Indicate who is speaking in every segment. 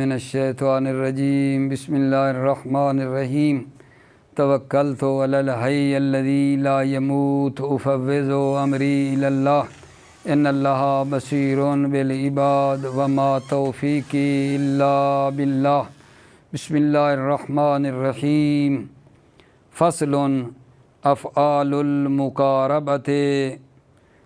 Speaker 1: من الشیطان الرجیم بسم اللہ الرحمن الرحیم توکلت علی الحی الذی لا یموت افوض امری الی اللہ ان اللہ بصیر بالعباد وما توفیقی الا باللہ بسم اللہ الرحمن الرحیم فصل افعال المقاربۃ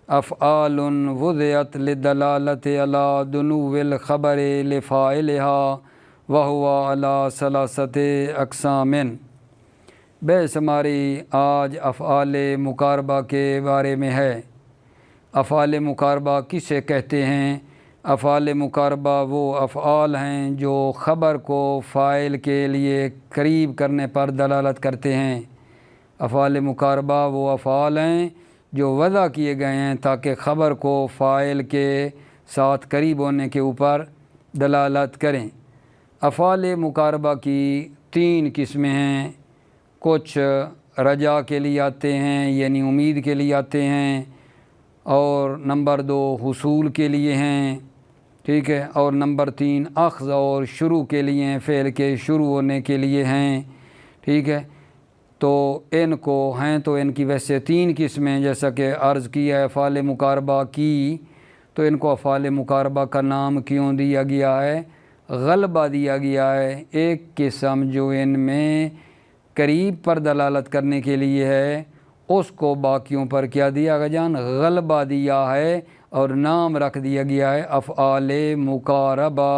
Speaker 1: افعال وضعت للدلالة على دنو الخبر لفاعلها وهو على ثلاثة اقسام۔ بحث ہماری آج افعال مقاربہ کے بارے میں ہے۔ افعال مقاربہ کسے کہتے ہیں؟ افعال مقاربہ وہ افعال ہیں جو خبر کو فاعل کے لیے قریب کرنے پر دلالت کرتے ہیں۔ افعال مقاربہ وہ افعال ہیں جو وضع کیے گئے ہیں تاکہ خبر کو فاعل کے ساتھ قریب ہونے کے اوپر دلالت کریں۔ افعال مقاربہ کی 3 قسمیں ہیں۔ کچھ رجا کے لیے آتے ہیں یعنی امید کے لیے آتے ہیں، اور نمبر 2 حصول کے لیے ہیں، ٹھیک ہے، اور نمبر 3 اخذ اور شروع کے لیے ہیں، فعل کے شروع ہونے کے لیے ہیں، ٹھیک ہے۔ تو ان کو ہیں تو ان کی ویسے 3 قسمیں جیسا کہ عرض کیا ہے افعال مقاربہ کی، تو ان کو افعال مقاربہ کا نام کیوں دیا گیا ہے؟ غلبہ دیا گیا ہے۔ ایک قسم جو ان میں قریب پر دلالت کرنے کے لیے ہے اس کو باقیوں پر کیا دیا گیا جان؟ غلبہ دیا ہے، اور نام رکھ دیا گیا ہے افعال مقاربہ،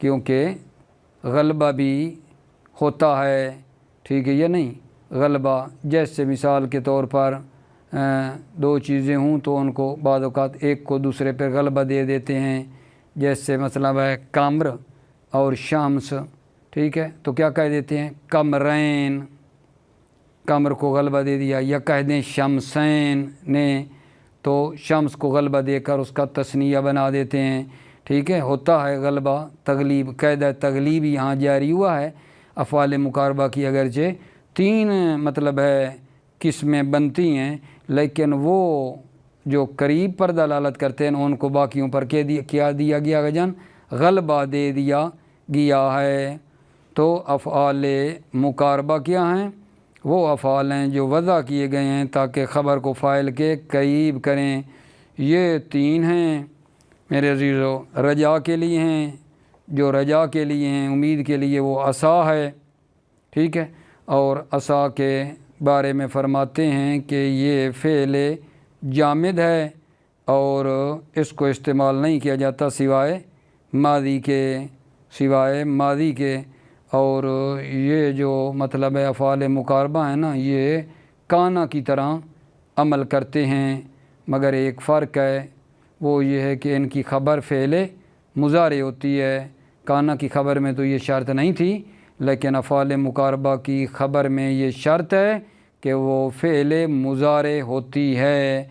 Speaker 1: کیونکہ غلبہ بھی ہوتا ہے، ٹھیک ہے یا نہیں؟ غلبہ جیسے مثال کے طور پر 2 چیزیں ہوں تو ان کو بعض اوقات ایک کو دوسرے پہ غلبہ دے دیتے ہیں، جیسے مطلب ہے قمر اور شمس، ٹھیک ہے، تو کیا کہہ دیتے ہیں؟ قمرین، قمر کو غلبہ دے دیا، یا کہہ دیں شمسین نے تو شمس کو غلبہ دے کر اس کا تثنیہ بنا دیتے ہیں، ٹھیک ہے، ہوتا ہے غلبہ، تغلیب، قاعدہ تغلیب یہاں جاری ہوا ہے۔ افعال مقاربہ کی اگرچہ 3 مطلب ہے قسمیں بنتی ہیں، لیکن وہ جو قریب پر دلالت کرتے ہیں ان کو باقیوں پر کیا دیا گیا جان؟ غلبہ دے دیا گیا ہے۔ تو افعال مقاربہ کیا ہیں؟ وہ افعال ہیں جو وضع کیے گئے ہیں تاکہ خبر کو فاعل کے قریب کریں۔ یہ 3 ہیں میرے عزیزو۔ رجا کے لیے ہیں، جو رجا کے لیے ہیں، امید کے لیے وہ عصا ہے، ٹھیک ہے، اور عصا کے بارے میں فرماتے ہیں کہ یہ فعل جامد ہے اور اس کو استعمال نہیں کیا جاتا سوائے ماضی کے، اور یہ جو مطلب ہے افعال مقاربہ ہیں نا، یہ کانا کی طرح عمل کرتے ہیں، مگر ایک فرق ہے، وہ یہ ہے کہ ان کی خبر فعل مضارع ہوتی ہے۔ کانا کی خبر میں تو یہ شرط نہیں تھی، لیکن افعال مقاربہ کی خبر میں یہ شرط ہے کہ وہ فعل مضارع ہوتی ہے۔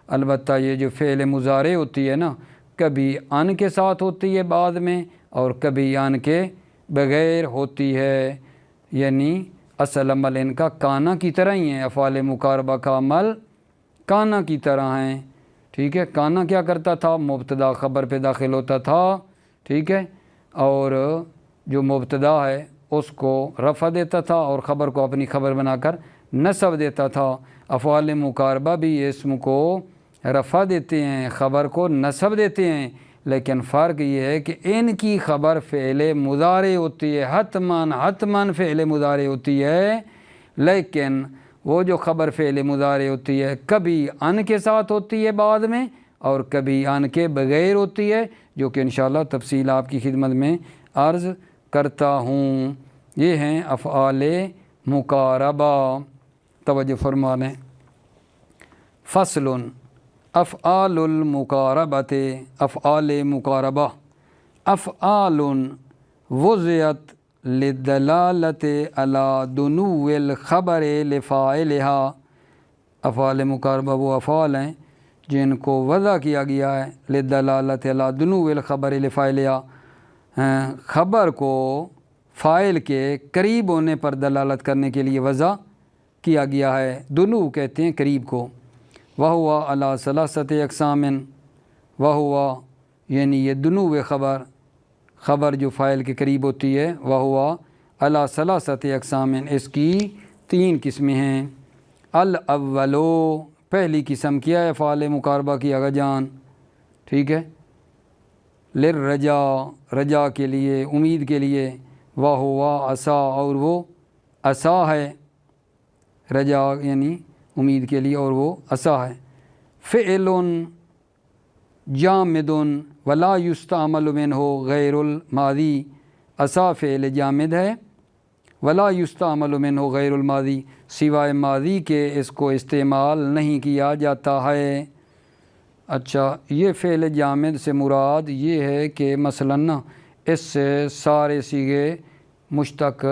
Speaker 1: البتہ یہ جو فعل مضارع ہوتی ہے نا، کبھی ان کے ساتھ ہوتی ہے بعد میں، اور کبھی ان کے بغیر ہوتی ہے، یعنی اصل عمل ان کا کانا کی طرح ہی ہے۔ افعال مقاربہ کا عمل کانا کی طرح ہیں، ٹھیک ہے۔ کانا کیا کرتا تھا؟ مبتدا خبر پہ داخل ہوتا تھا، ٹھیک ہے، اور جو مبتدا ہے اس کو رفع دیتا تھا اور خبر کو اپنی خبر بنا کر نصب دیتا تھا۔ افعال مقاربہ بھی اسم کو رفع دیتے ہیں، خبر کو نصب دیتے ہیں، لیکن فرق یہ ہے کہ ان کی خبر فعل مضارع ہوتی ہے، حتماً فعل مضارع ہوتی ہے، لیکن وہ جو خبر فعل مضارع ہوتی ہے کبھی ان کے ساتھ ہوتی ہے بعد میں، اور کبھی ان کے بغیر ہوتی ہے، جو کہ انشاءاللہ تفصیل آپ کی خدمت میں عرض کرتا ہوں۔ یہ ہیں افعال مقاربہ، توجہ فرما لیں۔ فصل افعال المقاربۃ افعال مقاربہ افعال وضعت للدلالۃ علی دنو الخبر لفاعلها۔ افعال مقاربہ وہ افعال ہیں جن کو وضع کیا گیا ہے للدلالۃ علی دنو الخبر لفاعلها، خبر کو فاعل کے قریب ہونے پر دلالت کرنے کے لیے وضع کیا گیا ہے۔ دنو کہتے ہیں قریب کو۔ وہوا علی ثلاثۃ اقسام، وہوا یعنی یہ دنو خبر خبر جو فاعل کے قریب ہوتی ہے وہ ہوا علی ثلاثۃ اقسام، اس کی 3 قسمیں ہیں۔ الاولو، پہلی قسم کیا ہے افعال مقاربہ کی آغا جان، ٹھیک ہے، للرجا، رجا کے لیے، امید کے لیے، وہ ہوا عسا، اور وہ عسا ہے، رجا یعنی امید کے لیے اور وہ عسا ہے۔ فعل جامد ولا یستعمل منہ غیر الماضی، عسا فعل جامد ہے، ولا یستعمل منہ غیر الماضی، سوائے ماضی کے اس کو استعمال نہیں کیا جاتا ہے۔ اچھا، یہ فعل جامد سے مراد یہ ہے کہ مثلاً اس سے سارے صیغے مشتق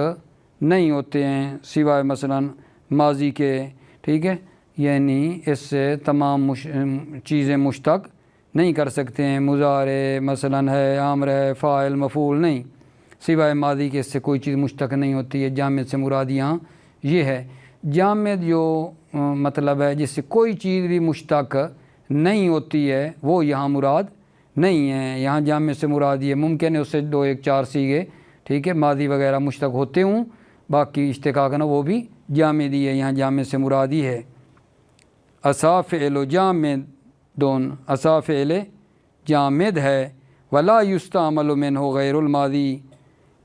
Speaker 1: نہیں ہوتے ہیں سوائے مثلاً ماضی کے، ٹھیک ہے، یعنی اس سے تمام چیزیں مشتق نہیں کر سکتے ہیں، مضارع مثلاً ہے، امر ہے، فاعل، مفعول نہیں، سوائے ماضی کے اس سے کوئی چیز مشتق نہیں ہوتی ہے۔ جامد سے مراد یہاں یہ ہے۔ جامد جو مطلب ہے جس سے کوئی چیز بھی مشتق نہیں ہوتی ہے وہ یہاں مراد نہیں ہے۔ یہاں جامد سے مراد یہ ممکن ہے اس سے 2 1 4 صیغے، ٹھیک ہے، ماضی وغیرہ مشتق ہوتے ہوں، باقی اشتقاق نا وہ بھی جامد ہی ہے، یہاں جامد سے مراد ہی ہے۔ عسا فعل جامد، عسا فعل جامد ہے، ولا یستعمل منہ غیر الماضی،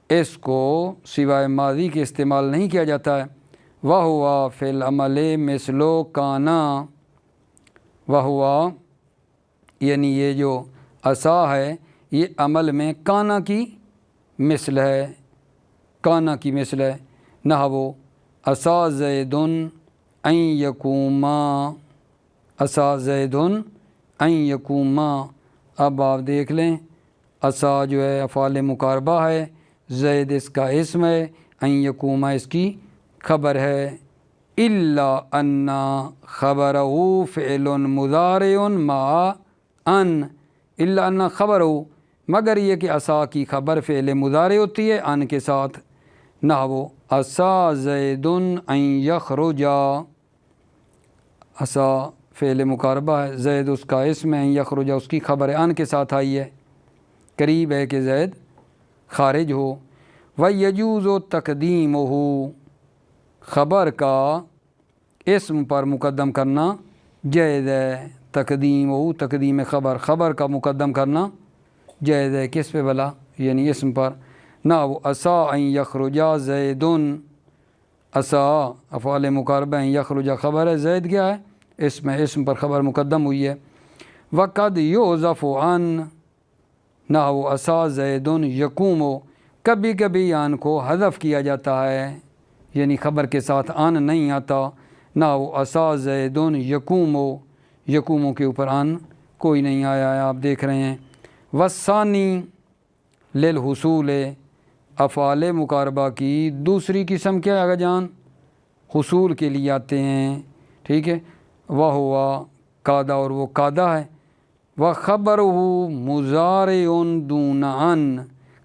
Speaker 1: اس کو سوائے ماضی کے استعمال نہیں کیا جاتا ہے۔ وہوا فی العمل مثل کانا، وہوا یعنی یہ جو عسا ہے یہ عمل میں کانا کی مثل ہے، کانا کی مثل ہے۔ نحو عسا زید ان یقوما، عسا زید ان یقوما، اب آپ دیکھ لیں عسا جو ہے افعال مقاربہ ہے، زید اس کا اسم ہے، ان یقوما اس کی خبر ہے۔ الا ان خبرہ فعل مضارع مع ان، الا ان خبرہ، مگر یہ کہ عسا کی خبر فعل مضارع ہوتی ہے ان کے ساتھ۔ نحو عسا زید ان یخرج، عسا فعل مقاربہ ہے، زید اس کا اسم ہے، ان یخرج اس کی خبر ان کے ساتھ آئی ہے، قریب ہے کہ زید خارج ہو۔ وَيَجُوزُ تَقْدِيمُهُ، خبر کا اسم پر مقدم کرنا جائز ہے۔ تقدیمہ، تقدیم خبر، خبر کا مقدم کرنا جائز ہے، کس پہ بلا؟ یعنی اسم پر۔ نحو عسا ان یخرج زید، عسا افعال مقاربہ، ان یخرج خبر ہے، زید کیا ہے؟ اسم پر خبر مقدم ہوئی ہے۔ وقد یحذف عن، نحو عسا زید یقوم، کبھی کبھی ان کو حذف کیا جاتا ہے، یعنی خبر کے ساتھ ان نہیں آتا۔ نحو عسا زید یقوم، یقوم کے اوپر ان کوئی نہیں آیا ہے، آپ دیکھ رہے ہیں۔ والثانی للحصول، افعال مقاربہ کی دوسری قسم کیا ہے آگا جان؟ حصول کے لیے آتے ہیں، ٹھیک ہے، وہ ہوا قادہ، اور وہ قادہ ہے۔ وَخَبَرُهُ مُضَارِعٌ دُونَ ان،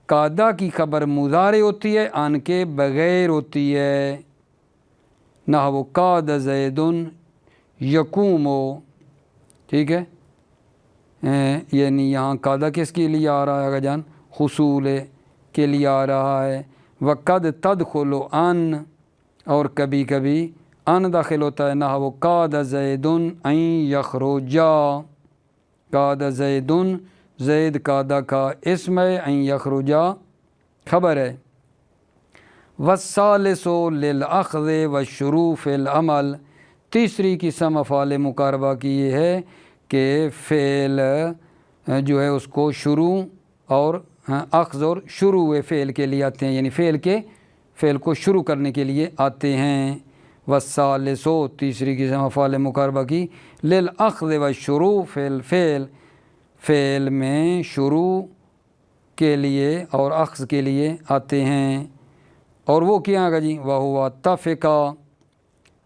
Speaker 1: قادہ کی خبر مضارع ہوتی ہے ان کے بغیر ہوتی ہے۔ نحو قاد زید یقوم، ٹھیک ہے، یعنی یہاں قادہ کس کے لیے آ رہا ہے آگا جان؟ حصول کے لیے آ رہا ہے۔ وقد تدخل ان، اور کبھی کبھی ان داخل ہوتا ہے۔ نحو قاد زید ان یخرج، قاد زید، زید قادہ کا اسم ہے، ان یخرج خبر ہے۔ والثالث للأخذ والشروع فی العمل، تیسری قسم افعال مقاربہ کی یہ ہے کہ فعل جو ہے اس کو شروع اور اخذ اور شروع فعل کے لیے آتے ہیں، یعنی فعل کو شروع کرنے کے لیے آتے ہیں۔ والثالث، تیسری قسم افعال مقاربہ کی، للأخذ والشروع فی الفعل، فعل میں شروع کے لیے اور اخذ کے لیے آتے ہیں، اور وہ کیا آگا جی؟ وَهُوَ اتَّفَقَ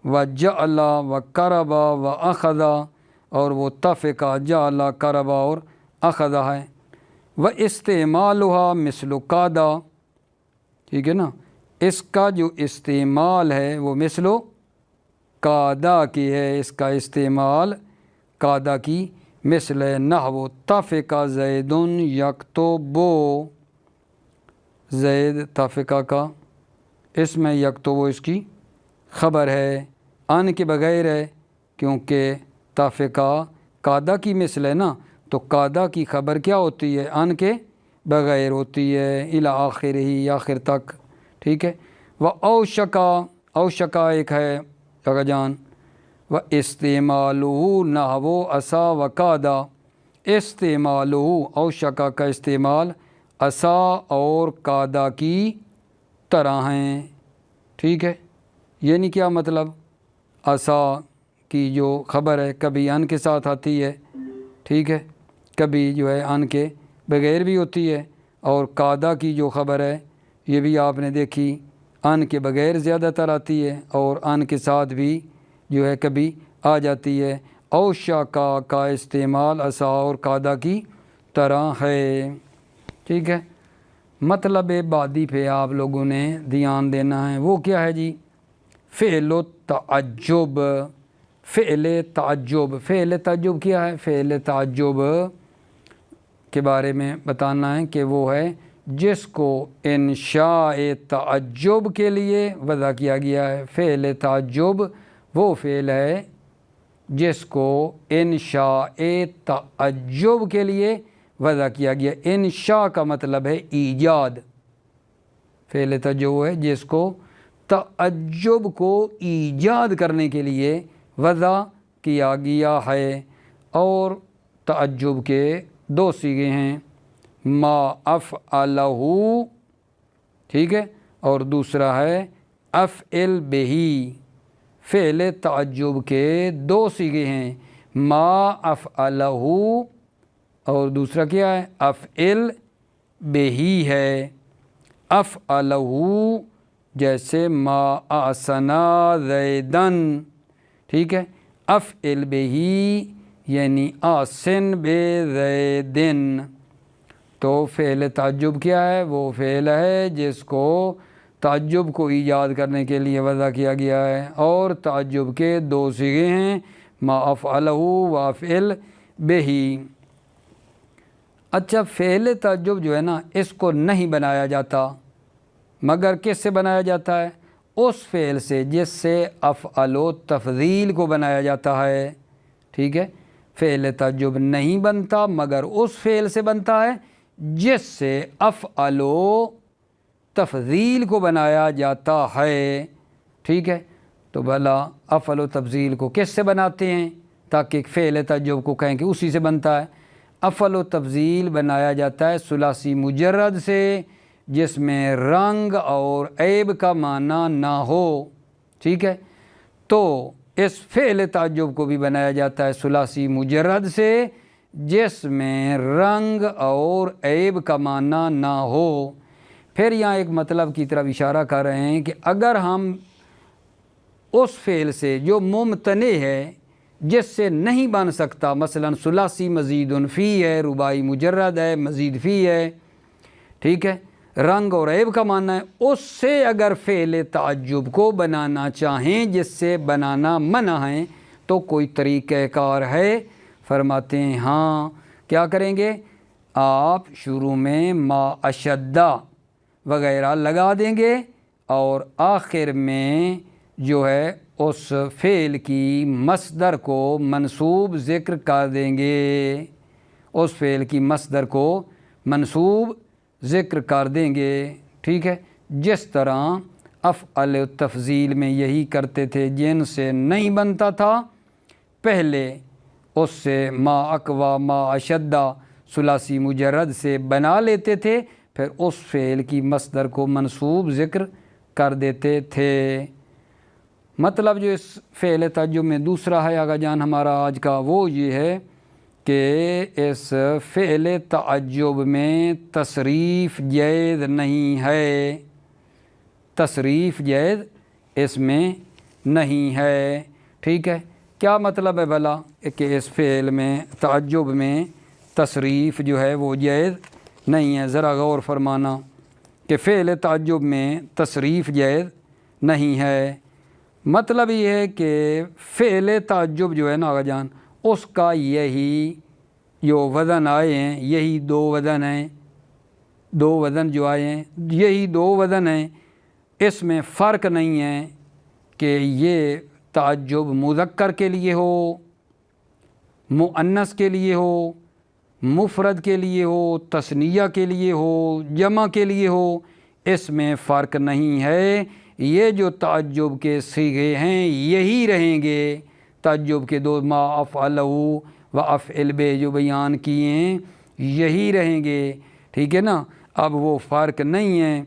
Speaker 1: وَجَعَلَ وَقَرَبَ وَأَخَذَ، اور وہ اتَّفَقَ، جَعَلَ، قَرَبَ اور اخذ ہے۔ وَإِسْتِعْمَالُهَا مِثْلُ قَادَ، ٹھیک ہے نا، اس کا جو استعمال ہے وہ مثل قادہ کی ہے، اس کا استعمال قادہ کی مثل ہے۔ نحو اتفق زید یکتب، زید تافقہ کا، اس میں یک تو وہ اس کی خبر ہے، ان کے بغیر ہے، کیونکہ تافقہ قادہ کی مثل ہے نا، تو قادہ کی خبر کیا ہوتی ہے؟ ان کے بغیر ہوتی ہے، الی آخر ہی، آخر تک، ٹھیک ہے۔ و اوشکا، اوشکا ایک ہے جگہ جان، و استعمالہ نحو عصا و قادہ، استعمالہ اوشکا کا استعمال عصا اور قادہ کی طرح ہیں، ٹھیک ہے۔ یعنی کیا مطلب؟ عصا کی جو خبر ہے کبھی ان کے ساتھ آتی ہے، ٹھیک ہے، کبھی جو ہے ان کے بغیر بھی ہوتی ہے، اور قادہ کی جو خبر ہے یہ بھی آپ نے دیکھی ان کے بغیر زیادہ تر آتی ہے، اور ان کے ساتھ بھی جو ہے کبھی آ جاتی ہے۔ اوشکا کا استعمال عصا اور قادہ کی طرح ہے، ٹھیک ہے۔ مطلب بعدی پہ آپ لوگوں نے دھیان دینا ہے، وہ کیا ہے جی؟ فعل و تعجب، فعل تعجب، فعل تعجب کیا ہے؟ فعل تعجب کے بارے میں بتانا ہے کہ وہ ہے جس کو انشاء تعجب کے لیے وضع کیا گیا ہے۔ فعل تعجب وہ فعل ہے جس کو انشاء تعجب کے لیے وضع کیا گیا۔ انشاء کا مطلب ہے ایجاد، فعل تعجب ہے جس کو تعجب کو ایجاد کرنے کے لیے وضع کیا گیا ہے، اور تعجب کے دو صیغے ہیں، ما افعلہ، ٹھیک ہے، اور دوسرا ہے افعل بہی۔ فعل تعجب کے دو صیغے ہیں، ما افعلہ اور دوسرا کیا ہے؟ افعل بہی ہے۔ افعلہ جیسے ما احسنا زیدن، ٹھیک ہے، افعل بہی یعنی احسن بے زیدن۔ تو فعل تعجب کیا ہے؟ وہ فعل ہے جس کو تعجب کو ایجاد کرنے کے لیے وضع کیا گیا ہے، اور تعجب کے دو صیغے ہیں، ما افعلہ و افعل بہی۔ اچھا، فعل تعجب جو ہے نا اس کو نہیں بنایا جاتا، مگر کس سے بنایا جاتا ہے؟ اس فعل سے جس سے افعل و تفضیل کو بنایا جاتا ہے، ٹھیک ہے۔ فعل تعجب نہیں بنتا مگر اس فعل سے بنتا ہے جس سے افعل و تفضیل کو بنایا جاتا ہے، ٹھیک ہے۔ تو بھلا افعل و تفضیل کو کس سے بناتے ہیں تاکہ فعل تعجب کو کہیں کہ اسی سے بنتا ہے؟ افعل و تفضیل بنایا جاتا ہے ثلاثی مجرد سے، جس میں رنگ اور عیب کا معنی نہ ہو، ٹھیک ہے۔ تو اس فعل تعجب کو بھی بنایا جاتا ہے ثلاثی مجرد سے جس میں رنگ اور عیب کا معنی نہ ہو۔ پھر یہاں ایک مطلب کی طرف اشارہ کر رہے ہیں کہ اگر ہم اس فعل سے جو ممتنع ہے، جس سے نہیں بن سکتا، مثلا ثلاثی مزید فی ہے، رباعی مجرد ہے، مزید فی ہے، ٹھیک ہے، رنگ اور عیب کا معنی ہے، اس سے اگر فعل تعجب کو بنانا چاہیں جس سے بنانا منع ہے تو کوئی طریقہ کار ہے؟ فرماتے ہیں ہاں، کیا کریں گے؟ آپ شروع میں ما اشدہ وغیرہ لگا دیں گے، اور آخر میں جو ہے اس فعل کی مصدر کو منصوب ذکر کر دیں گے، اس فعل کی مصدر کو منصوب ذکر کر دیں گے، ٹھیک ہے۔ جس طرح افعل تفضیل میں یہی کرتے تھے، جن سے نہیں بنتا تھا پہلے اس سے ما اقوا ما اشدہ ثلاثی مجرد سے بنا لیتے تھے، پھر اس فعل کی مصدر کو منصوب ذکر کر دیتے تھے۔ مطلب جو اس فعل تعجب میں دوسرا ہے آقا جان ہمارا آج کا، وہ یہ ہے کہ اس فعل تعجب میں تصریف جائز نہیں ہے، تصریف جائز اس میں نہیں ہے، ٹھیک ہے۔ کیا مطلب ہے بھلا کہ اس فعل میں تعجب میں تصریف جو ہے وہ جائز نہیں ہے؟ ذرا غور فرمانا کہ فعل تعجب میں تصریف جائز نہیں ہے۔ مطلب یہ ہے کہ فعل تعجب جو ہے نا آقا جان، اس کا یہی جو وزن آئے ہیں، یہی دو وزن ہیں دو وزن جو آئے ہیں یہی دو وزن ہیں، اس میں فرق نہیں ہے کہ یہ تعجب مذکر کے لیے ہو، مؤنث کے لیے ہو، مفرد کے لیے ہو، تثنیہ کے لیے ہو، جمع کے لیے ہو، اس میں فرق نہیں ہے۔ یہ جو تعجب کے صیغے ہیں یہی رہیں گے، تعجب کے دو ما افعلہ و افعل بہ جو بیان کیے ہیں یہی رہیں گے، ٹھیک ہے نا۔ اب وہ فرق نہیں ہے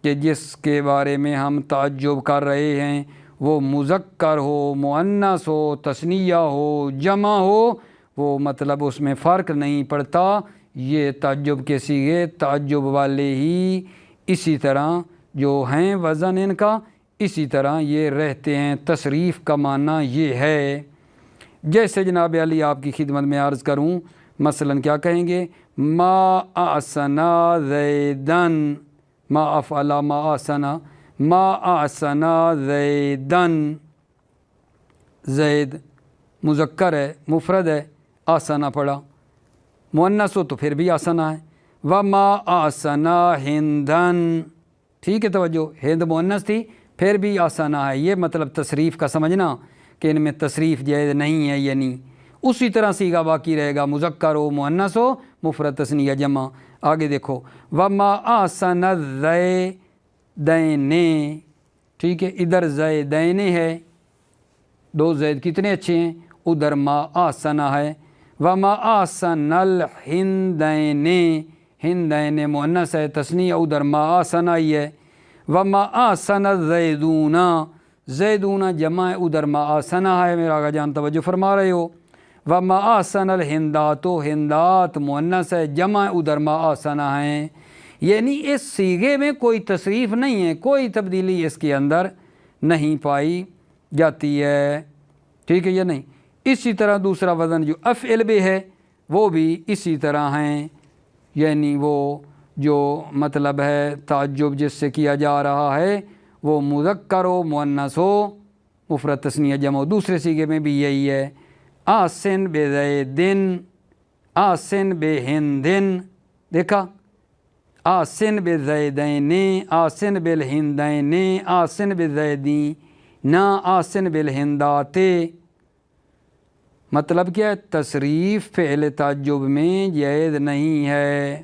Speaker 1: کہ جس کے بارے میں ہم تعجب کر رہے ہیں وہ مذکر ہو، مؤنث ہو، تثنیہ ہو، جمع ہو، وہ مطلب اس میں فرق نہیں پڑتا۔ یہ تعجب کے صیغے تعجب والے ہی اسی طرح جو ہیں وزن ان کا اسی طرح یہ رہتے ہیں۔ تصریف کا معنی یہ ہے، جیسے جناب علی آپ کی خدمت میں عرض کروں، مثلا کیا کہیں گے؟ ما احسنا زیدن، ما افعلا ما احسنا، ما احسنا زیدن، زید مذکر ہے، مفرد ہے، آسنا پڑا، مؤنث ہو تو پھر بھی آسنا ہے۔ وما احسنا ہندن، ٹھیک ہے، توجہ، ہند مؤنث تھی پھر بھی آسنا ہے۔ یہ مطلب تصریف کا سمجھنا کہ ان میں تصریف جائز نہیں ہے، یعنی اسی طرح صیغہ باقی رہے گا، مذکر ہو، مؤنث ہو، مفرد، تثنیہ، جمع۔ آگے دیکھو، وما احسن الزیدین، ٹھیک ہے، ادھر زیدین ہے، دو زید کتنے اچھے ہیں، ادھر ما احسن ہے۔ وما احسن الہندین، ہندین مؤنث ہے، تثنیہ، ادھر ما احسن ہی ہے۔ وما احسن الزیدون، زیدون جمع ہے، ادھر ما احسن ہے، میرا آقا جان توجہ فرما رہے ہو۔ وما احسن الہندات، ہندات مؤنث ہے، جمع ہے، ادھر ما احسن ہے۔ یعنی اس صیغے میں کوئی تصریف نہیں ہے، کوئی تبدیلی اس کے اندر نہیں پائی جاتی ہے، ٹھیک ہے یا نہیں۔ اسی طرح دوسرا وزن جو افعل بہ ہے وہ بھی اسی طرح ہیں، یعنی وہ جو مطلب ہے تعجب جس سے کیا جا رہا ہے وہ مذکر ہو، مؤنث ہو، مفرد، تثنیہ، جمع ہو۔ دوسرے صیغے میں بھی یہی ہے، آسن بزیدن، آسن بہندن، دیکھا، آسن بزیدین، آسن بالہندین، آسن بزیدین، آسن بالہندات۔ مطلب کیا ہے؟ تصریف فعل تعجب میں جائز نہیں ہے،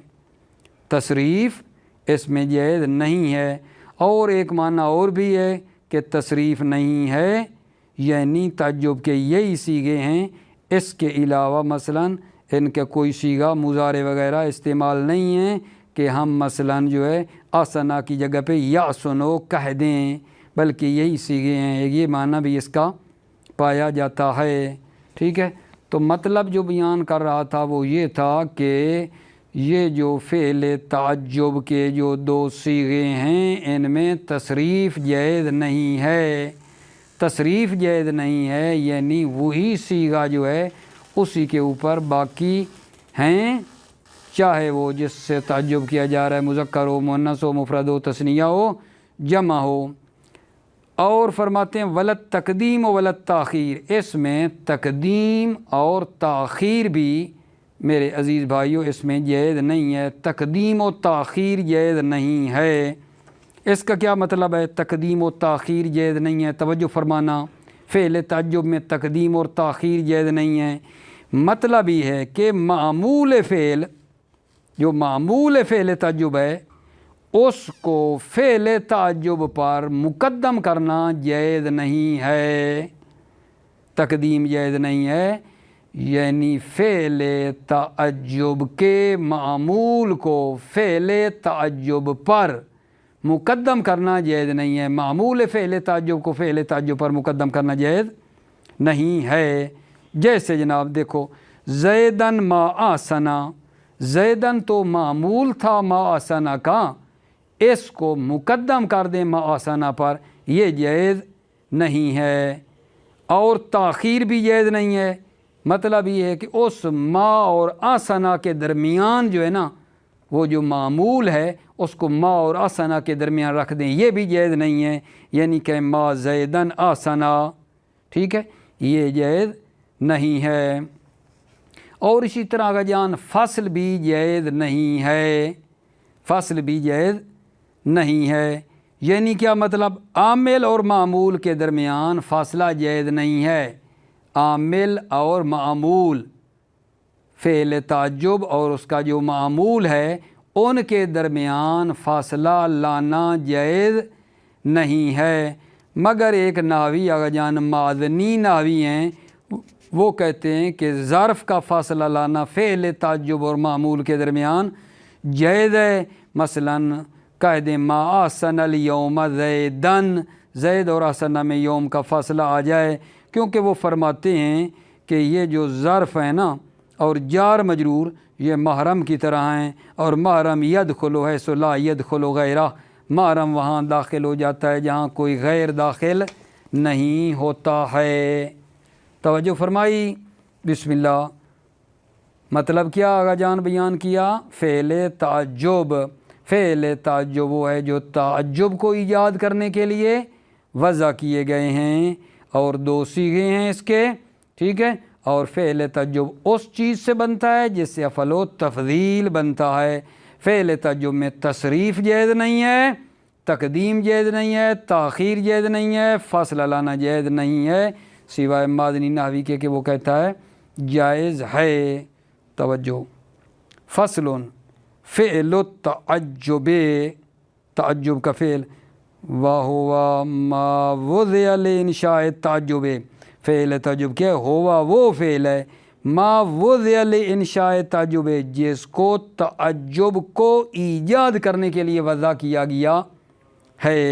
Speaker 1: تصریف اس میں جائز نہیں ہے۔ اور ایک معنی اور بھی ہے کہ تصریف نہیں ہے، یعنی تعجب کے یہی صیغے ہیں، اس کے علاوہ مثلا ان کا کوئی صیغہ مضارع وغیرہ استعمال نہیں ہے کہ ہم مثلا جو ہے آسنا کی جگہ پہ یا سنو کہہ دیں، بلکہ یہی صیغے ہیں، یہ معنی بھی اس کا پایا جاتا ہے، ٹھیک ہے۔ تو مطلب جو بیان کر رہا تھا وہ یہ تھا کہ یہ جو فعل تعجب کے جو دو صیغے ہیں ان میں تصریف جائز نہیں ہے، تصریف جائز نہیں ہے، یعنی وہی صیغہ جو ہے اسی کے اوپر باقی ہیں، چاہے وہ جس سے تعجب کیا جا رہا ہے مذکر ہو، مؤنث ہو، مفرد ہو، تثنیہ ہو، جمع ہو۔ اور فرماتے ہیں ولت تقدیم و ولت تاخیر، اس میں تقدیم اور تاخیر بھی میرے عزیز بھائیوں اس میں جائز نہیں ہے، تقدیم و تاخیر جائز نہیں ہے۔ اس کا کیا مطلب ہے تقدیم و تاخیر جائز نہیں ہے؟ توجہ فرمانا، فعل تعجب میں تقدیم اور تاخیر جائز نہیں ہے، مطلب یہ ہے کہ معمول فعل، جو معمول فعل تعجب ہے اس کو فعل تعجب پر مقدم کرنا جائز نہیں ہے، تقدیم جائز نہیں ہے، یعنی فعل تعجب کے معمول کو فعل تعجب پر مقدم کرنا جائز نہیں ہے، معمول فعل تعجب کو فعل تعجب پر مقدم کرنا جائز نہیں ہے۔ جیسے جناب دیکھو، زیدن ما آسنا، زیدن تو معمول تھا ما آسنا کا، اس کو مقدم کر دیں ما آسنا پر، یہ جائز نہیں ہے۔ اور تاخیر بھی جائز نہیں ہے، مطلب یہ ہے کہ اس ما اور آسنا کے درمیان جو ہے نا وہ جو معمول ہے اس کو ما اور آسنا کے درمیان رکھ دیں، یہ بھی جائز نہیں ہے، یعنی کہ ما زیدن آسنا، ٹھیک ہے، یہ جائز نہیں ہے۔ اور اسی طرح کا جان فصل بھی جائز نہیں ہے، فصل بھی جائز نہیں ہے۔ یعنی کیا مطلب؟ عامل اور معمول کے درمیان فاصلہ جائز نہیں ہے۔ عامل اور معمول، فعل تعجب اور اس کا جو معمول ہے، ان کے درمیان فاصلہ لانا جائز نہیں ہے۔ مگر ایک نحوی آغا جان معدنی نحوی ہیں، وہ کہتے ہیں کہ ظرف کا فاصلہ لانا فعل تعجب اور معمول کے درمیان جائز ہے۔ مثلاً کہہ دیں ما احسن الیوم زیدن، زید اور احسن میں یوم کا فاصلہ آ جائے، کیونکہ وہ فرماتے ہیں کہ یہ جو ظرف ہے نا اور جار مجرور یہ محرم کی طرح ہیں، اور محرم یدخل ہے سو لا یدخل غیرہ، محرم وہاں داخل ہو جاتا ہے جہاں کوئی غیر داخل نہیں ہوتا ہے۔ توجہ فرمائی؟ بسم اللہ۔ مطلب کیا آغا جان بیان کیا؟ فعل تعجب، فعل تعجب وہ ہے جو تعجب کو ایجاد کرنے کے لیے وضع کیے گئے ہیں، اور دو صیغے ہیں اس کے، ٹھیک ہے۔ اور فعل تعجب اس چیز سے بنتا ہے جس سے افعل و تفضیل بنتا ہے۔ فعل تعجب میں تصریف جائز نہیں ہے، تقدیم جائز نہیں ہے، تاخیر جائز نہیں ہے، فاصلہ لانا جائز نہیں ہے، سوائے مادنی نحوی کے کہ وہ کہتا ہے جائز ہے۔ توجہ، فصل فعل التعجب، تعجب کا فعل، وَهُوَ مَا وُضِعَ لِإِنشَاءِ التعجب، فعل تعجب کیا ہے؟ ہوا وہ فعل ہے ما وُضِعَ لِإِنشَاءِ التعجب، جس کو تعجب کو ایجاد کرنے کے لیے وضع کیا گیا ہے۔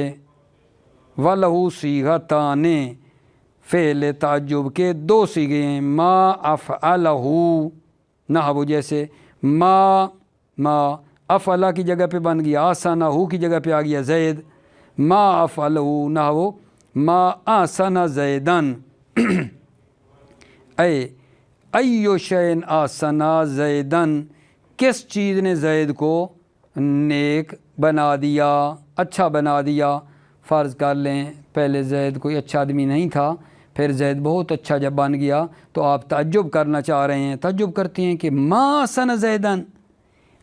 Speaker 1: وَلَهُ صِيغَتَانِ، فعل تعجب کے دو صیغے ہیں، ما افعلہ، نحو جیسے ما افعلہ کی جگہ پہ بن گیا آسانہ، کی جگہ پہ آ گیا زید، ما افعلہ نحو ما آسانہ زیدن، ایو شین آسانہ زیدن، کس چیز نے زید کو نیک بنا دیا، اچھا بنا دیا۔ فرض کر لیں پہلے زید کوئی اچھا آدمی نہیں تھا، پھر زید بہت اچھا جب بن گیا تو آپ تعجب کرنا چاہ رہے ہیں، تعجب کرتے ہیں کہ ما آسانہ زیدن،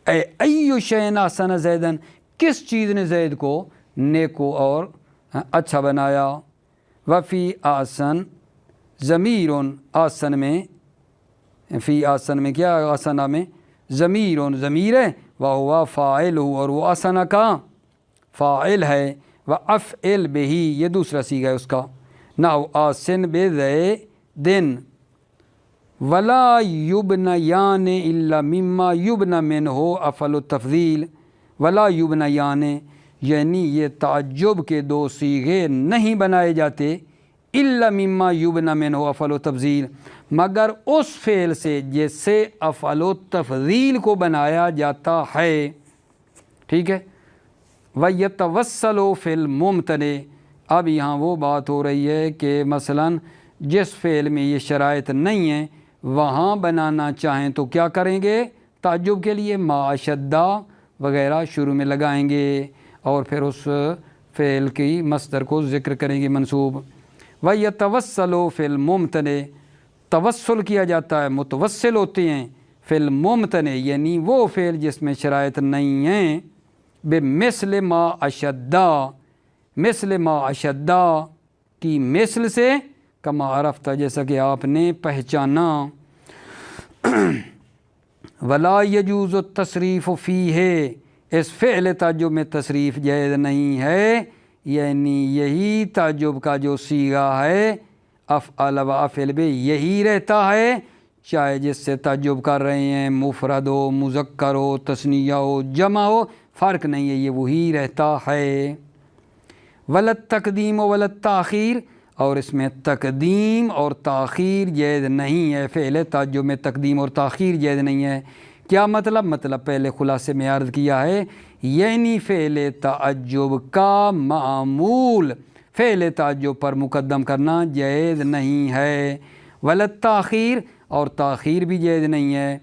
Speaker 1: ایو شین آسانہ زیدن، کس چیز نے زید کو نیکو اور اچھا بنایا۔ وفی آسن ضمیر، آسن میں، فی آسن میں کیا، آسنہ میں ضمیر ہے، وہو فاعل، اور وہ آسنہ کا فاعل ہے، وافعل بہ یہ دوسرا صیغہ ہے اس کا، نحو آسن بزیدن، ولا یبنیان الا مما یبنى منہ افعل التفضیل، ولا یبنیان یعنی یہ تعجب کے دو صیغے نہیں بنائے جاتے، الا مما یبنى منہ افعل التفضیل، مگر اس فعل سے جس سے افعل التفضیل کو بنایا جاتا ہے، ٹھیک ہے۔ وَيَتَوَسَّلُ فِي الْمُمْتَنِعِ، اب یہاں وہ بات ہو رہی ہے کہ مثلا جس فعل میں یہ شرائط نہیں ہیں وہاں بنانا چاہیں تو کیا کریں گے؟ تعجب کے لیے ما اشدہ وغیرہ شروع میں لگائیں گے، اور پھر اس فعل کی مصدر کو ذکر کریں گے منصوب۔ وَيَتَوَسَّلُ فِي الْمُمْتَنِعِ، توسل کیا جاتا ہے، متوسل ہوتے ہیں، فی الممتنع یعنی وہ فعل جس میں شرائط نہیں ہیں، بمثل ما اشدہ، مثل ما اشدہ کی مثل سے، کما عرفتہ جیسا کہ آپ نے پہچانا۔ ولا یجوز التصریف فیہ، اس فعل تعجب میں تصریف جائز نہیں ہے، یعنی یہی تعجب کا جو صیغہ ہے افعل و افعل بہ یہی رہتا ہے، چاہے جس سے تعجب کر رہے ہیں مفرد ہو، مذکر ہو، تثنیہ ہو، جمع ہو، فرق نہیں ہے، یہ وہی رہتا ہے۔ ولا التقدیم ولا التاخیر، اور اس میں تقدیم اور تاخیر جائز نہیں ہے، فعل تعجب میں تقدیم اور تاخیر جائز نہیں ہے۔ کیا مطلب؟ مطلب پہلے خلاصے میں عرض کیا ہے، یعنی فعل تعجب کا معمول فعل تعجب پر مقدم کرنا جائز نہیں ہے۔ ولا التاخیر، اور تاخیر بھی جائز نہیں ہے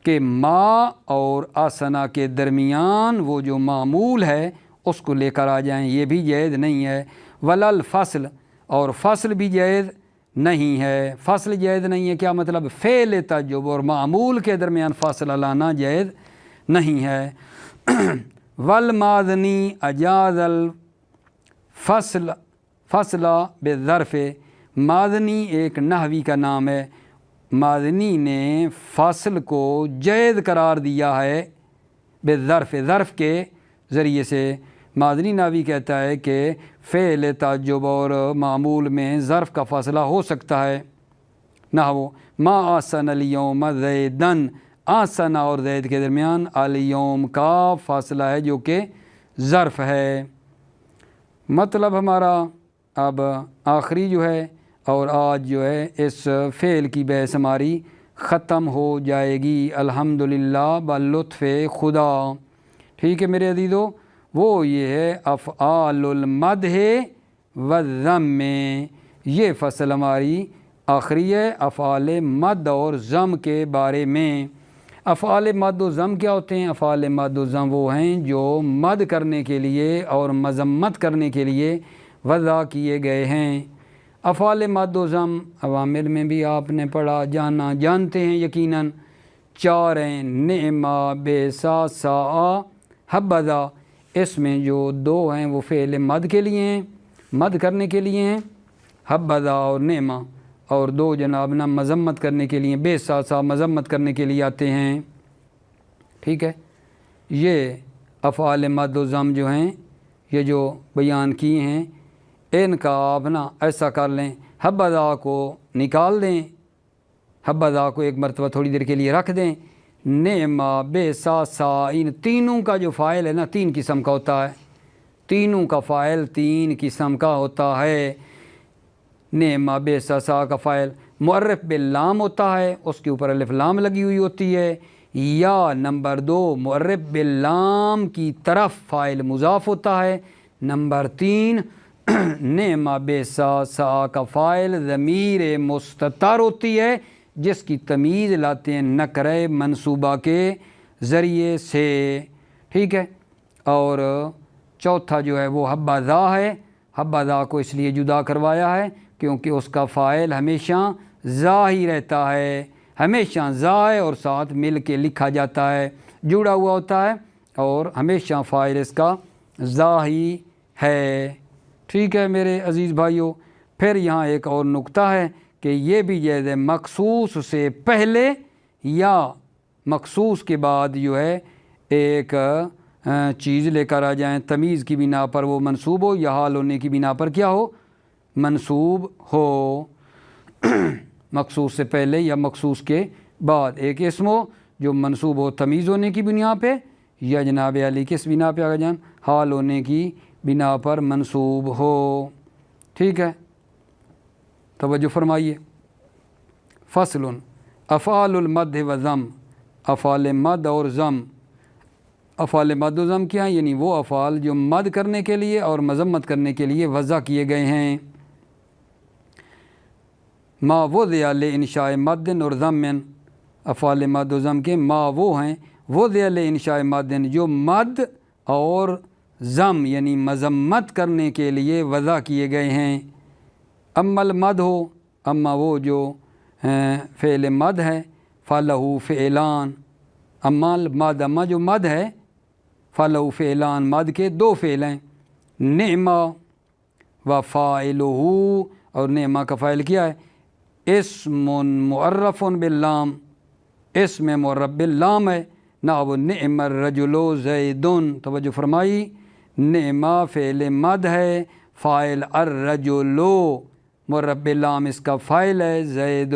Speaker 1: کہ ما اور آسنا کے درمیان وہ جو معمول ہے اس کو لے کر آ جائیں، یہ بھی جائز نہیں ہے۔ ولا الفصل، اور فصل بھی جائز نہیں ہے۔ فصل جائز نہیں ہے کیا مطلب؟ فعل تعجب اور معمول کے درمیان فاصلہ لانا جائز نہیں ہے۔ والمادنی اجاز فصلہ بالظرف، مادنی ایک نحوی کا نام ہے، مادنی نے فصل کو جائز قرار دیا ہے بالظرف، ظرف کے ذریعے سے۔ مادنی نحوی کہتا ہے کہ فعل تعجب اور معمول میں ظرف کا فاصلہ ہو سکتا ہے۔ نحو ما آسن الیوم زیدن، آسن اور زید کے درمیان الیوم کا فاصلہ ہے جو کہ ظرف ہے۔ مطلب ہمارا اب آخری جو ہے اور آج جو ہے اس فعل کی بحث ہماری ختم ہو جائے گی الحمدللہ باللطف خدا۔ ٹھیک ہے میرے عزیزو، وہ یہ ہے افعال المدح والذم، یہ فصل ہماری آخری ہے افعال مد اور ذم کے بارے میں۔ افعال مد و ذم کیا ہوتے ہیں؟ افعال مد و ذم وہ ہیں جو مد کرنے کے لیے اور مذمت کرنے کے لیے وضع کیے گئے ہیں۔ افعال مد و ذم عوامل میں بھی آپ نے پڑھا جانتے ہیں یقیناً، 4 ہیں، نعما، بیسا، ساء، حبذا۔ اس میں جو 2 ہیں وہ فعل مد کے لیے ہیں، مد کرنے کے لیے ہیں، حبذا اور نعما، اور 2 جناب نا مذمت کرنے کے لیے، بیسا، سا مذمت کرنے کے لیے آتے ہیں۔ ٹھیک ہے، یہ افعال مد و ذم جو ہیں یہ جو بیان کیے ہیں ان کا آپ نا ایسا کر لیں، حبذا کو نکال دیں، حبذا کو ایک مرتبہ تھوڑی دیر کے لیے رکھ دیں، نعما، بیسا، سا، ان تینوں کا جو فاعل ہے نا 3 قسم کا ہوتا ہے، تینوں کا فاعل 3 قسم کا ہوتا ہے۔ نعما، بیسا، سا کا فاعل معرف باللام ہوتا ہے، اس کے اوپر الف لام لگی ہوئی ہوتی ہے، یا نمبر 2 معرف باللام کی طرف فاعل مضاف ہوتا ہے، نمبر 3 نعما، بیسا، سا کا فاعل ضمیر مستتر ہوتی ہے جس کی تمیز لاتے ہیں نکرہ منصوبہ کے ذریعے سے۔ ٹھیک ہے، اور چوتھا جو ہے وہ حبذا ہے، حبذا کو اس لیے جدا کروایا ہے کیونکہ اس کا فاعل ہمیشہ ذا ہی رہتا ہے، ہمیشہ ذا ہے اور ساتھ مل کے لکھا جاتا ہے، جڑا ہوا ہوتا ہے اور ہمیشہ فاعل اس کا ذا ہی ہے۔ ٹھیک ہے میرے عزیز بھائیوں، پھر یہاں ایک اور نقطہ ہے کہ یہ بھی جائز ہے مخصوص سے پہلے یا مخصوص کے بعد جو ہے ایک چیز لے کر آ جائیں، تمیز کی بنا پر وہ منصوب ہو یا حال ہونے کی بنا پر کیا ہو، منصوب ہو۔ مخصوص سے پہلے یا مخصوص کے بعد ایک اسم ہو جو منصوب ہو تمیز ہونے کی بنا پہ، یا جناب علی کس بنا پہ آ جان، حال ہونے کی بنا پر منصوب ہو۔ ٹھیک ہے، توجہ فرمائیے۔ فصل افعال المد و ضم، افعال مد اور ضم۔ افعال مد و ضم کیا ہیں؟ یعنی وہ افعال جو مد کرنے کے لیے اور مذمت کرنے کے لیے وضع کیے گئے ہیں۔ ما وضع لانشاء مد اور ضم، افعال مد و ضم کے ما وہ ہیں وضع لانشاء مد جو مد اور ضم یعنی مذمت کرنے کے لیے وضع کیے گئے ہیں۔ اما المد ہو، اما وہ جو فعل مد ہے، فلہ فعلان، اما المد، اما جو مد ہے، فلہ فعلان، مد کے 2 فعل ہیں، نعما و فاعلہ، اور نعما کا فاعل کیا ہے، اسم معرف باللام، اسم معرف باللام ہے، نحو نعم الرجل زید، توجہ فرمائی، نعما فعل مد ہے، فاعل الرجل معرف باللام اس کا فاعل ہے، زید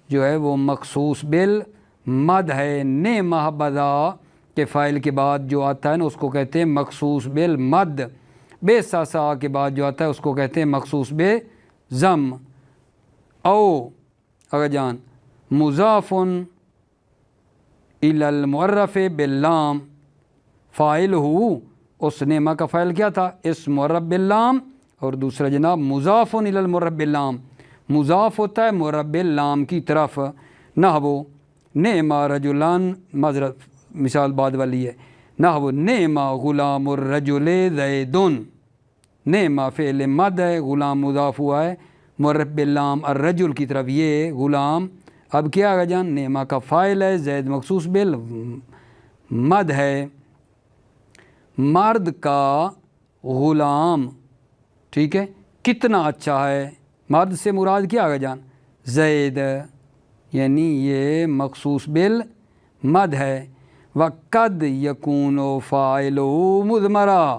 Speaker 1: جو ہے وہ مخصوص بالمد ہے۔ نعما حبذا کے فاعل کے بعد جو آتا ہے نا اس کو کہتے ہیں مخصوص بالمد، بیسا، سا کے بعد جو آتا ہے اس کو کہتے ہیں مخصوص بضم۔ او اگر جان مضاف الی المعرف باللام، فاعل ہو، اس نعما کا فاعل کیا تھا، اس معرف باللام، اور دوسرا جناب مضاف الی المعرف باللام، مضاف ہوتا ہے معرف باللام کی طرف، نحو نعما رجلان، معذرت مثال بعد والی ہے، نحو نعما غلام الرجل زید، نعما فعل مد ہے، غلام مضاف ہوا ہے معرف باللام الرجل کی طرف، یہ غلام اب کیا آگا جان نعما کا فاعل ہے، زید مخصوص بالمد ہے۔ مرد کا غلام، ٹھیک ہے، کتنا اچھا ہے۔ مرد سے مراد کیا آگے جان؟ زید، یعنی یہ مخصوص بالمد ہے۔ وقد یکون فاعل مضمرا،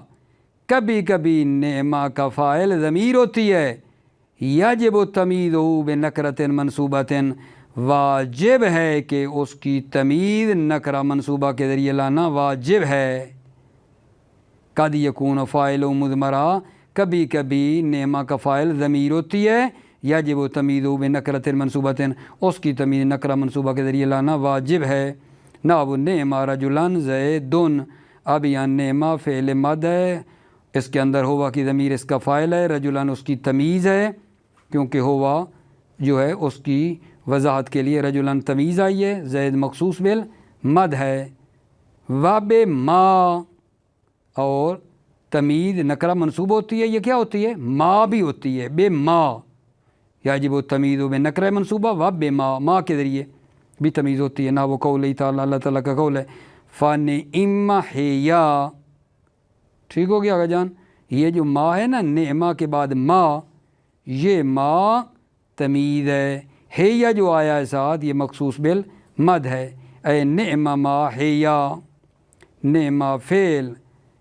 Speaker 1: کبھی کبھی نعمہ کا فاعل ضمیر ہوتی ہے۔ یجب تمییز بنکرۃ منصوبۃ، واجب ہے کہ اس کی تمیز نکرہ منصوبہ کے ذریعے لانا واجب ہے۔ قد یکون فاعل مضمرا، کبھی کبھی نعمہ کا فاعل ضمیر ہوتی ہے۔ یجب تمییز بنکرۃ منصوبۃ، اس کی تمیز نکرہ منصوبہ کے ذریعے لانا واجب ہے۔ نحو نعم رجلا زید، اب یہاں نعمہ فعل مد ہے، اس کے اندر ہوا کی ضمیر اس کا فاعل ہے، رجلا اس کی تمیز ہے، کیونکہ ہوا جو ہے اس کی وضاحت کے لیے رجلا تمیز آئی ہے، زید مخصوص بالمد ہے۔ وب ما، اور تمیز نکرہ منصوب ہوتی ہے، یہ کیا ہوتی ہے؟ ما بھی ہوتی ہے، بے ما، یجب التمییز بنکرہ منصوبہ وب ما، ما کے ذریعے بھی تمیز ہوتی ہے۔ نہ وہ قول تعالیٰ، اللہ تعالیٰ کا قول ہے فَنِعِمَّ ہِیَ، ٹھیک ہو گیا آگا جان۔ یہ جو ما ہے نا، نعمہ کے بعد ما، یہ ما تمیز ہے۔ ہیہ جو آیا ہے ساتھ، یہ مخصوص بالمد ہے۔ اے نعمہ ما ہیہ، نعمہ فعل،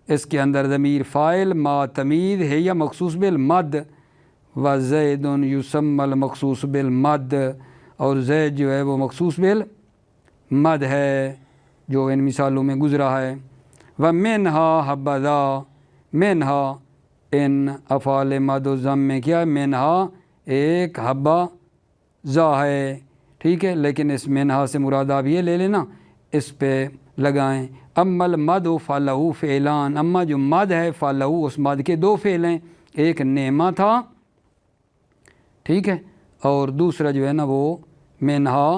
Speaker 1: اس کے اندر ضمیر فاعل، ما تمیز، ہیہ مخصوص بالمد۔ وزید یسمی المخصوص بالمد، اور زید جو ہے وہ مخصوص بالمد ہے، جو ان مثالوں میں گزرا ہے۔ ومنہا حبذا، منہا ان افعال مد و ضم میں کیا ہے؟ منہا ایک حبذا ہے، ٹھیک ہے، لیکن اس منہا سے مراد آپ یہ لے لینا، اس پہ لگائیں۔ اما المد فلہ فعلان، اما جو مد ہے فلہ، اس مد کے دو فعل ہیں، ایک نعمہ تھا، ٹھیک ہے، اور دوسرا جو ہے نا وہ منہا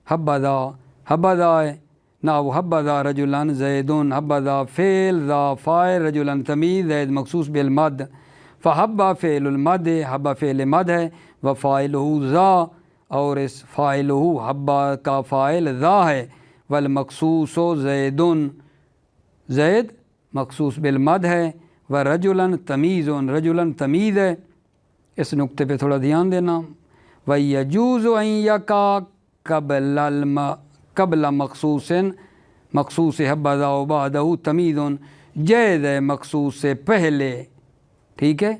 Speaker 1: حبذا، حبذا ہے۔ نحو حبذا رجلا زید، حبذا فعل، ذا فاعل، رجلا تمیز، زید مخصوص بالمد۔ فحبہ فعل المد، حبہ فعل مد ہے، وفاعلہ ذا، اور اس فاعلہ حبہ کا فاعل ذا ہے۔ والمخصوص زید، زید مخصوص بالمد ہے۔ ورجلا تمیز، رجلا تمیز ہے۔ اس نقطے پہ تھوڑا دھیان دینا۔ وَيَجُوزُ أَن يَقَعَ قبل مخصوص، مخصوص حبذا و بعدہ تمیز، جائز ہے مخصوص سے پہلے، ٹھیک ہے،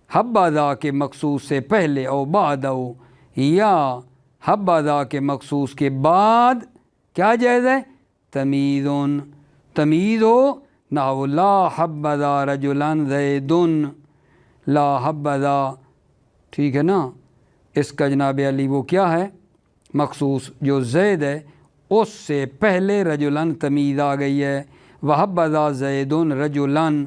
Speaker 1: حبذا کے مخصوص سے پہلے، اور بعدہ، یا حبذا کے مخصوص کے بعد کیا جائز ہے؟ تمیز، تمیز ہو۔ نحو لا حبذا رجلا زید، لا حبذا، ٹھیک ہے نا، اس کا جناب علی وہ کیا ہے؟ مخصوص جو زید ہے اس سے پہلے رجلاً تمیز آ گئی ہے۔ وحبذا زید رجلاً،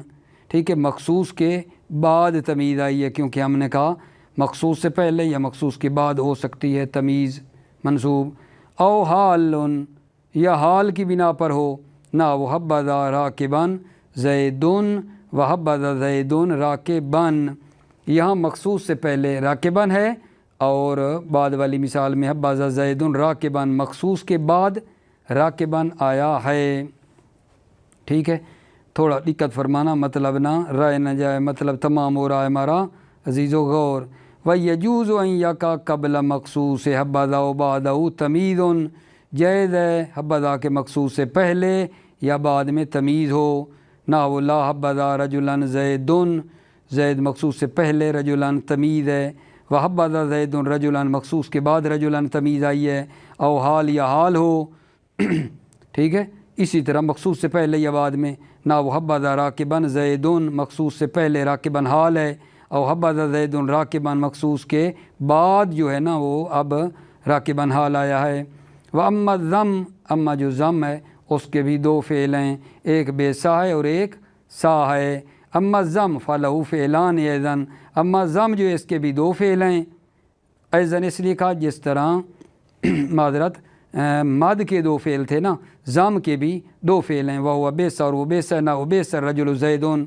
Speaker 1: ٹھیک ہے، مخصوص کے بعد تمیز آئی ہے، کیونکہ ہم نے کہا مخصوص سے پہلے یا مخصوص کے بعد ہو سکتی ہے تمیز منصوب۔ او حال، یا حال کی بنا پر ہو۔ نہ وحبذا راکباً زید، وحبذا زید راکباً، یہاں مخصوص سے پہلے راکباً ہے، اور بعد والی مثال میں حبذا زید راکباً، مخصوص کے بعد راکباً آیا ہے، ٹھیک ہے۔ تھوڑا دقت فرمانا، مطلب نہ رائے نہ جائے، مطلب تمام ہو رہا ہے ہمارا عزیز و غور۔ وَيَجُوزُ أَن يَقَعَ قبل مخصوص حبذا و بعدہ تمیز، جائز ہے حبذا کے مخصوص سے پہلے یا بعد میں تمیز ہو۔ نحو لا حبذا رجلا زید، زید مخصوص سے پہلے، رجلا تمیز ہے۔ وحبذا زید رجلا، مخصوص کے بعد رجلا تمیز آئی ہے۔ او حال، یا حال ہو، ٹھیک ہے، اسی طرح مخصوص سے پہلے یا بعد میں۔ نحو حبذا راکباً زید، مخصوص سے پہلے راکباً حال ہے، او حبذا زید راکباً، مخصوص کے بعد جو ہے نا وہ اب راکباً حال آیا ہے۔ واما الضم، اما جو ضم ہے اس کے بھی دو فعل ہیں، ایک بے سا ہے اور ایک سا ہے۔ اما الضم فلہ فعلان ایضاً، اما ضم جو اس کے بھی دو فعل ہیں، ایضاً اس لیے کہا جس طرح معذرت مد کے دو فعل تھے نا، ضم کے بھی دو فعل ہیں، وہ بیسا اور وہ بیسا، نہ وہ بیسا رجل زیدون،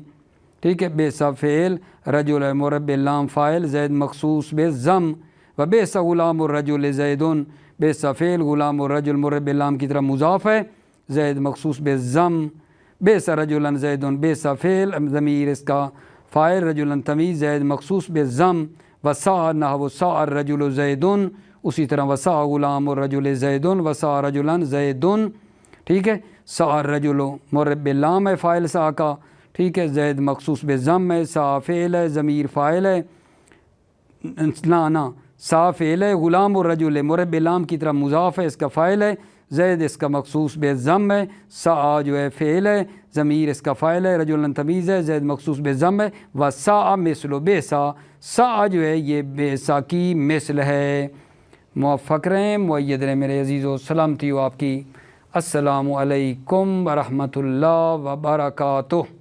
Speaker 1: ٹھیک ہے، بیسا فعل، رجل مربع لام فاعل، زید مخصوص بے ضم، و بیسا غلام الرجل زیدون، بیسا فعل، غلام الرجل مربع لام کی طرح مضاف ہے، زید مخصوص بے ضم۔ بیسا رجلاً زیدن، بیسا فعل ضمیر اس کا فاعل، رجلاً تمیز، زید مخصوص بالضم، وسع نحو سع الرجل زیدن، اسی طرح وسع غلام الرجل زیدن، وسع رجلاً زیدن، ٹھیک ہے. سع الرجل مرب باللام ہے فاعل سع کا، ٹھیک ہے. زید مخصوص بالضم ہے، سع فعل ہے، ضمیر فاعل ہے، نا سا فعل ہے، غلام الرجل مرب لام کی طرح مضاف ہے، اس کا فاعل ہے، زید اس کا مخصوص بالضم ہے، سا جو ہے فعل ہے، ضمیر اس کا فاعل ہے، رجلاً تمیز ہے، زید مخصوص بالضم ہے. وسع مثل بیسا، سا جو ہے یہ بیسا کی مثل ہے. موفق رہیں، مؤید رہیں میرے عزیزو، سلامتی ہو آپ کی. السلام علیکم ورحمۃ اللہ وبرکاتہ.